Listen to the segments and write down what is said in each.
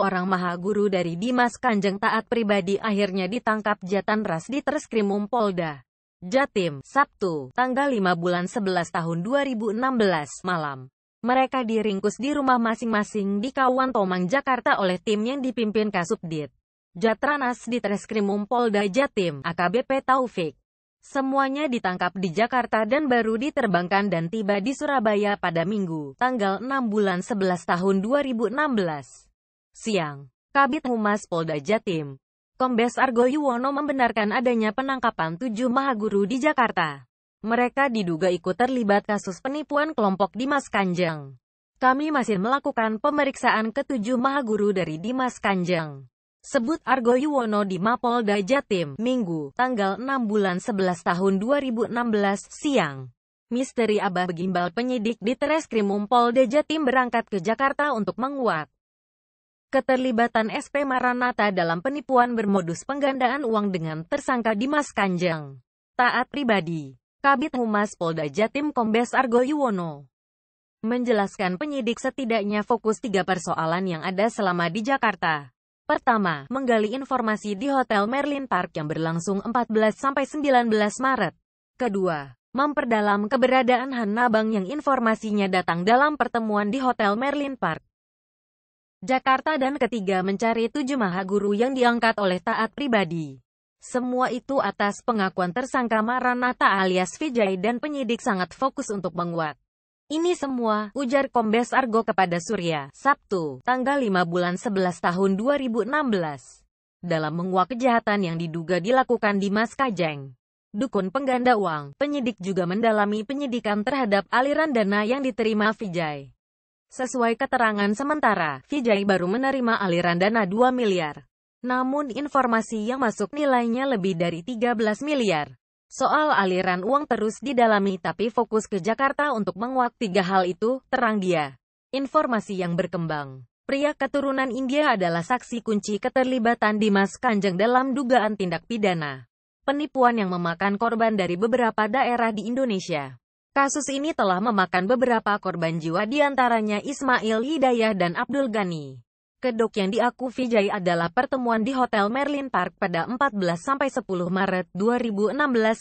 orang maha guru dari Dimas Kanjeng Taat Pribadi akhirnya ditangkap Jatanras di Treskrimum Polda Jatim, Sabtu, tanggal 5 bulan 11 tahun 2016, malam. Mereka diringkus di rumah masing-masing di Kawan Tomang, Jakarta oleh tim yang dipimpin Kasubdit Jatranas di Treskrimum Polda Jatim, AKBP Taufik. Semuanya ditangkap di Jakarta dan baru diterbangkan dan tiba di Surabaya pada Minggu, tanggal 6 bulan 11 tahun 2016. Siang, Kabid Humas Polda Jatim, Kombes Argo Yuwono membenarkan adanya penangkapan 7 mahaguru di Jakarta. Mereka diduga ikut terlibat kasus penipuan kelompok Dimas Kanjeng. Kami masih melakukan pemeriksaan ke-7 mahaguru dari Dimas Kanjeng, sebut Argo Yuwono di Mapolda Jatim, Minggu, tanggal 6 bulan 11 tahun 2016, siang. Misteri Abah Gimbal penyidik di Treskrimum Polda Jatim berangkat ke Jakarta untuk menguak keterlibatan SP Maranatha dalam penipuan bermodus penggandaan uang dengan tersangka Dimas Kanjeng Taat Pribadi. Kabid Humas Polda Jatim Kombes Argo Yuwono menjelaskan penyidik setidaknya fokus 3 persoalan yang ada selama di Jakarta. Pertama, menggali informasi di Hotel Merlin Park yang berlangsung 14-19 Maret. Kedua, memperdalam keberadaan Han Nabang yang informasinya datang dalam pertemuan di Hotel Merlin Park, Jakarta. Dan ketiga, mencari 7 mahaguru yang diangkat oleh Taat Pribadi. Semua itu atas pengakuan tersangka Maranatha alias Vijay dan penyidik sangat fokus untuk menguak ini semua, ujar Kombes Argo kepada Surya, Sabtu, tanggal 5 bulan 11 tahun 2016. Dalam menguak kejahatan yang diduga dilakukan Dimas Kanjeng, dukun pengganda uang, penyidik juga mendalami penyidikan terhadap aliran dana yang diterima Vijay. Sesuai keterangan sementara, Vijay baru menerima aliran dana 2 miliar. Namun informasi yang masuk nilainya lebih dari 13 miliar. Soal aliran uang terus didalami tapi fokus ke Jakarta untuk menguak 3 hal itu, terang dia. Informasi yang berkembang. Pria keturunan India adalah saksi kunci keterlibatan Dimas Kanjeng dalam dugaan tindak pidana penipuan yang memakan korban dari beberapa daerah di Indonesia. Kasus ini telah memakan beberapa korban jiwa diantaranya Ismail Hidayah dan Abdul Ghani. Kedok yang diaku Vijay adalah pertemuan di Hotel Merlin Park pada 14-10 Maret 2016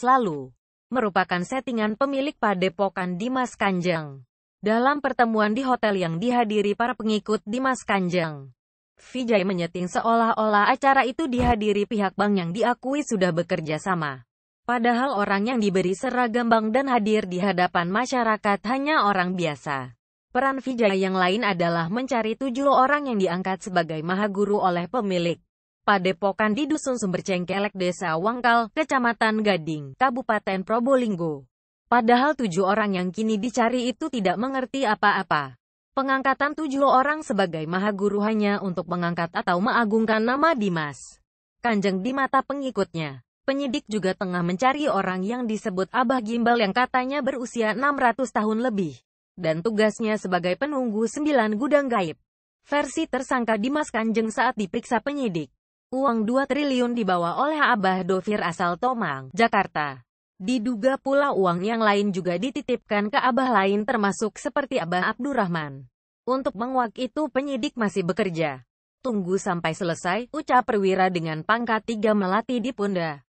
lalu. Merupakan settingan pemilik padepokan Dimas Kanjeng. Dalam pertemuan di hotel yang dihadiri para pengikut Dimas Kanjeng, Vijay menyeting seolah-olah acara itu dihadiri pihak bank yang diakui sudah bekerja sama. Padahal orang yang diberi seragam bank dan hadir di hadapan masyarakat hanya orang biasa. Peran Vijay yang lain adalah mencari 7 orang yang diangkat sebagai mahaguru oleh pemilik padepokan di Dusun Sumber Cengkelek, Desa Wangkal, Kecamatan Gading, Kabupaten Probolinggo. Padahal 7 orang yang kini dicari itu tidak mengerti apa-apa. Pengangkatan 7 orang sebagai mahaguru hanya untuk mengangkat atau mengagungkan nama Dimas Kanjeng di mata pengikutnya. Penyidik juga tengah mencari orang yang disebut Abah Gimbal yang katanya berusia 600 tahun lebih. Dan tugasnya sebagai penunggu 9 gudang gaib. Versi tersangka Dimas Kanjeng saat diperiksa penyidik, uang 2 triliun dibawa oleh Abah Dovir asal Tomang, Jakarta. Diduga pula uang yang lain juga dititipkan ke abah lain termasuk seperti Abah Abdurrahman. Untuk menguak itu penyidik masih bekerja. Tunggu sampai selesai, ucap perwira dengan pangkat 3 melati di pundak.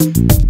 Thank you.